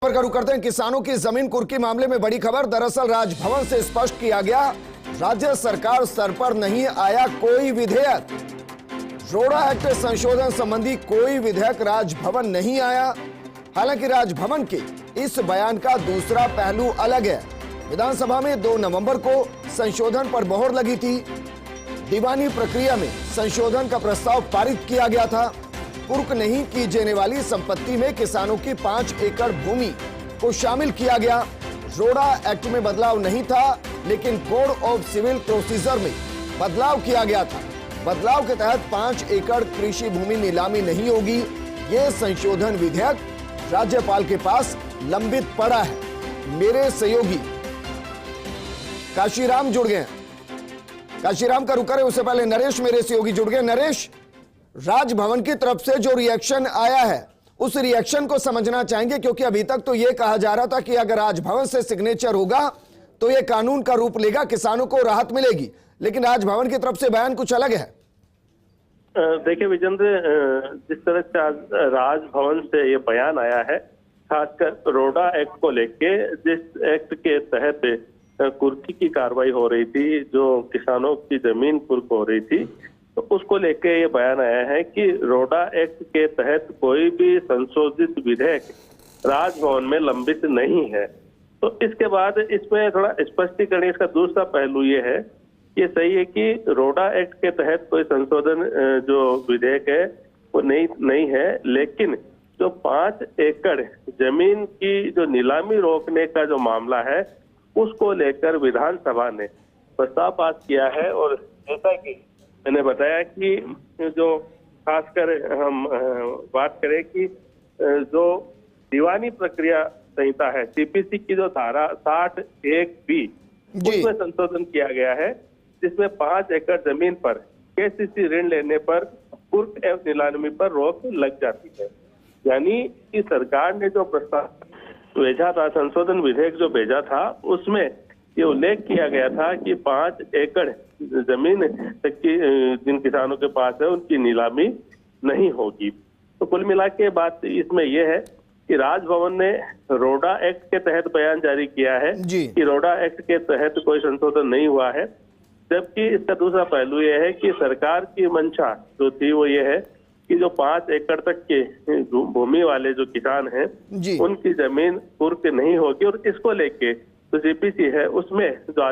खबर का रुख करते हैं। किसानों की जमीन कुर्की मामले में बड़ी खबर। दरअसल राजभवन से स्पष्ट किया गया, राज्य सरकार स्तर पर नहीं आया कोई विधेयक। रोड़ा एक्ट संशोधन संबंधी कोई विधेयक राजभवन नहीं आया। हालांकि राजभवन के इस बयान का दूसरा पहलू अलग है। विधानसभा में 2 नवंबर को संशोधन पर मोहर लगी थी। दीवानी प्रक्रिया में संशोधन का प्रस्ताव पारित किया गया था। कुर्क नहीं की जाने वाली संपत्ति में किसानों की 5 एकड़ भूमि को शामिल किया गया। रोड़ा एक्ट में बदलाव नहीं था, लेकिन कोड ऑफ सिविल प्रोसीजर में बदलाव किया गया था। बदलाव के तहत 5 एकड़ कृषि भूमि नीलामी नहीं होगी। यह संशोधन विधेयक राज्यपाल के पास लंबित पड़ा है। मेरे सहयोगी काशीराम जुड़ गए। काशीराम का रुख करें, उससे पहले नरेश मेरे सहयोगी जुड़ गए। नरेश, राजभवन की तरफ से जो रिएक्शन आया है उस रिएक्शन को समझना चाहेंगे, क्योंकि अभी तक तो यह कहा जा रहा था कि अगर राजभवन से सिग्नेचर होगा तो यह कानून का रूप लेगा, किसानों को राहत मिलेगी, लेकिन राजभवन की तरफ से बयान कुछ अलग है। देखिए विजेंद्र, जिस तरह से आज राजभवन से ये बयान आया है, खासकर रोड़ा एक्ट को लेके, जिस एक्ट के तहत कुर्की की कार्रवाई हो रही थी, जो किसानों की जमीन कुर्क हो रही थी, तो उसको लेके ये बयान आया है कि रोड़ा एक्ट के तहत कोई भी संशोधित विधेयक राजभवन में लंबित नहीं है। तो इसके बाद इसमें थोड़ा स्पष्टीकरण, इसका दूसरा पहलू ये है, ये सही है कि रोड़ा एक्ट के तहत कोई संशोधन जो विधेयक है वो नहीं है, लेकिन जो 5 एकड़ जमीन की जो नीलामी रोकने का जो मामला है उसको लेकर विधानसभा ने प्रस्ताव पास किया है। और जैसा कि मैंने बताया कि जो खासकर हम बात करें कि जो दीवानी प्रक्रिया संहिता है, सीपीसी की जो धारा 60(1)(b) उसमें संशोधन किया गया है, जिसमें 5 एकड़ जमीन पर केसीसी ऋण लेने पर कुर्क एवं नीलामी पर रोक लग जाती है। यानी कि सरकार ने जो प्रस्ताव भेजा था, संशोधन विधेयक जो भेजा था, उसमें ये उल्लेख किया गया था कि 5 एकड़ जमीन तक की जिन किसानों के पास है उनकी नीलामी नहीं होगी। तो कुल मिला के बात इसमें यह है कि राजभवन ने रोड़ा एक्ट के तहत बयान जारी किया है कि रोड़ा एक्ट के तहत कोई संशोधन नहीं हुआ है, जबकि इसका दूसरा पहलू यह है कि सरकार की मंशा जो थी वो ये है कि जो 5 एकड़ तक के भूमि वाले जो किसान हैं उनकी जमीन कुर्क नहीं होगी। और इसको लेके जो सीपीसी है उसमें जो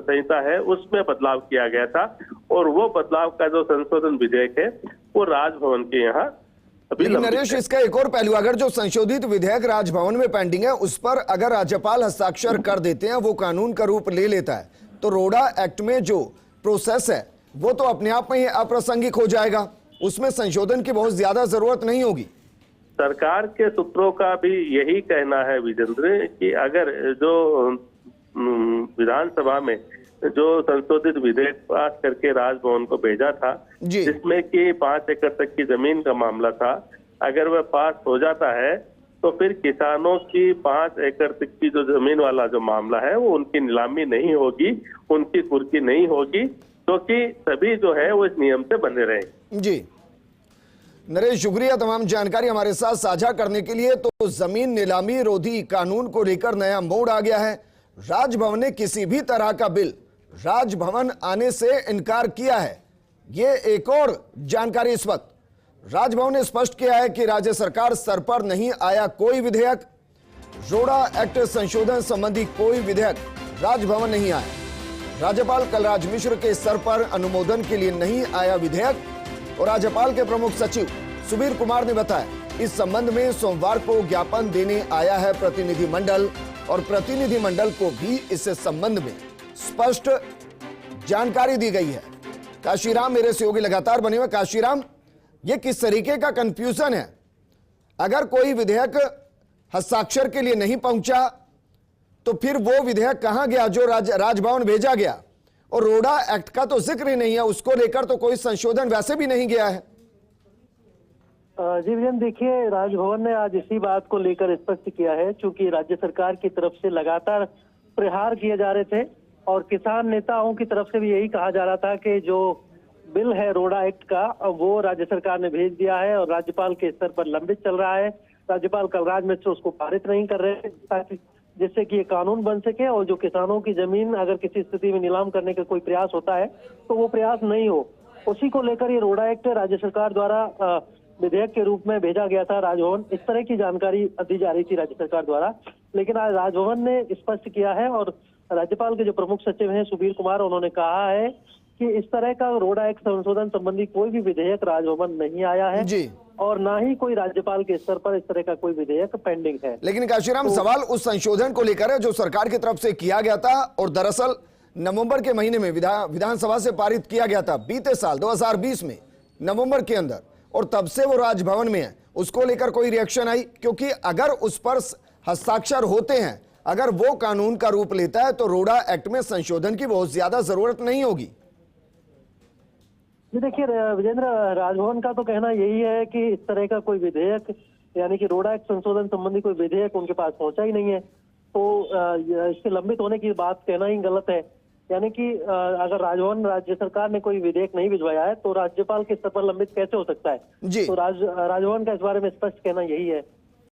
संहिता है उसमें बदलाव किया गया था, और वो बदलाव का जो संशोधन विधेयक है वो राजभवन के यहाँ अभी। नरेश, इसका एक और पहलू, अगर जो संशोधित विधेयक राजभवन में पेंडिंग है उस पर अगर राज्यपाल हस्ताक्षर कर देते हैं, वो कानून का रूप ले लेता है, तो रोड़ा एक्ट में जो प्रोसेस है वो तो अपने आप में ही अप्रासंगिक हो जाएगा, उसमें संशोधन की बहुत ज्यादा जरूरत नहीं होगी। सरकार के सूत्रों का भी यही कहना है विजेंद्र कि अगर जो विधानसभा में जो संशोधित विधेयक पास करके राजभवन को भेजा था, जिसमें कि 5 एकड़ तक की जमीन का मामला था, अगर वह पास हो जाता है तो फिर किसानों की 5 एकड़ तक की जो जमीन वाला जो मामला है वो उनकी नीलामी नहीं होगी, उनकी कुर्की नहीं होगी, क्योंकि सभी जो है वो इस नियम से बंधे रहेंगे। जी नरेश, शुक्रिया तमाम जानकारी हमारे साथ साझा करने के लिए। तो जमीन नीलामी रोधी कानून को लेकर नया मोड़ आ गया है। राजभवन ने किसी भी तरह का बिल राजभवन आने से इनकार किया है। ये एक और जानकारी इस वक्त राजभवन ने स्पष्ट किया है कि राज्य सरकार स्तर पर नहीं आया कोई विधेयक। रोड़ा एक्ट संशोधन संबंधी कोई विधेयक राजभवन नहीं आया। राज्यपाल कलराज मिश्र के स्तर पर अनुमोदन के लिए नहीं आया विधेयक, और राज्यपाल के प्रमुख सचिव सुबीर कुमार ने बताया इस संबंध में सोमवार को ज्ञापन देने आया है प्रतिनिधिमंडल, और प्रतिनिधिमंडल को भी इस संबंध में स्पष्ट जानकारी दी गई है। काशीराम मेरे सहयोगी लगातार बने हुए। काशीराम, ये किस तरीके का कंफ्यूजन है? अगर कोई विधेयक हस्ताक्षर के लिए नहीं पहुंचा तो फिर वो विधेयक कहां गया जो राजभवन भेजा गया? और रोड़ा एक्ट का तो जिक्र ही नहीं है, उसको लेकर तो कोई संशोधन वैसे भी नहीं गया है। जी विजन, देखिए राजभवन ने आज इसी बात को लेकर स्पष्ट किया है, चूंकि राज्य सरकार की तरफ से लगातार प्रहार किए जा रहे थे और किसान नेताओं की तरफ से भी यही कहा जा रहा था कि जो बिल है रोड़ा एक्ट का वो राज्य सरकार ने भेज दिया है और राज्यपाल के स्तर पर लंबित चल रहा है। राज्यपाल कलराज मिश्र उसको पारित नहीं कर रहे हैं, ताकि जिससे कि ये कानून बन सके और जो किसानों की जमीन अगर किसी स्थिति में नीलाम करने का कोई प्रयास होता है तो वो प्रयास नहीं हो। उसी को लेकर ये रोडा एक्ट राज्य सरकार द्वारा विधेयक के रूप में भेजा गया था राजभवन। इस तरह की जानकारी दी जा रही थी राज्य सरकार द्वारा, लेकिन आज राजभवन ने स्पष्ट किया है और राज्यपाल के जो प्रमुख सचिव हैं सुबीर कुमार, उन्होंने कहा है कि इस तरह का रोडा एक्ट संशोधन संबंधी कोई भी विधेयक राजभवन नहीं आया है जी। और ना ही कोई राज्यपाल के स्तर पर इस तरह का कोई विधेयक पेंडिंग है। लेकिन काशीराम, सवाल उस संशोधन को लेकर है जो सरकार की तरफ से किया गया था और दरअसल नवंबर के महीने में विधानसभा से पारित किया गया था बीते साल 2020 में नवंबर के अंदर, और तब से वो राजभवन में है। उसको लेकर कोई रिएक्शन आई? क्योंकि अगर उस पर हस्ताक्षर होते हैं, अगर वो कानून का रूप लेता है तो रोडा एक्ट में संशोधन की बहुत ज्यादा जरूरत नहीं होगी। जी देखिए विजेंद्र, राजभवन का तो कहना यही है कि इस तरह का कोई विधेयक यानी कि रोडा एक्ट संशोधन संबंधी कोई विधेयक उनके पास पहुंचा ही नहीं है, तो इसके लंबित होने की बात कहना ही गलत है। यानी कि अगर राजभवन राज्य सरकार ने कोई विधेयक नहीं भिजवाया है तो राज्यपाल के स्तर पर लंबित कैसे हो सकता है? जी। तो राजभवन का इस बारे में स्पष्ट कहना यही है।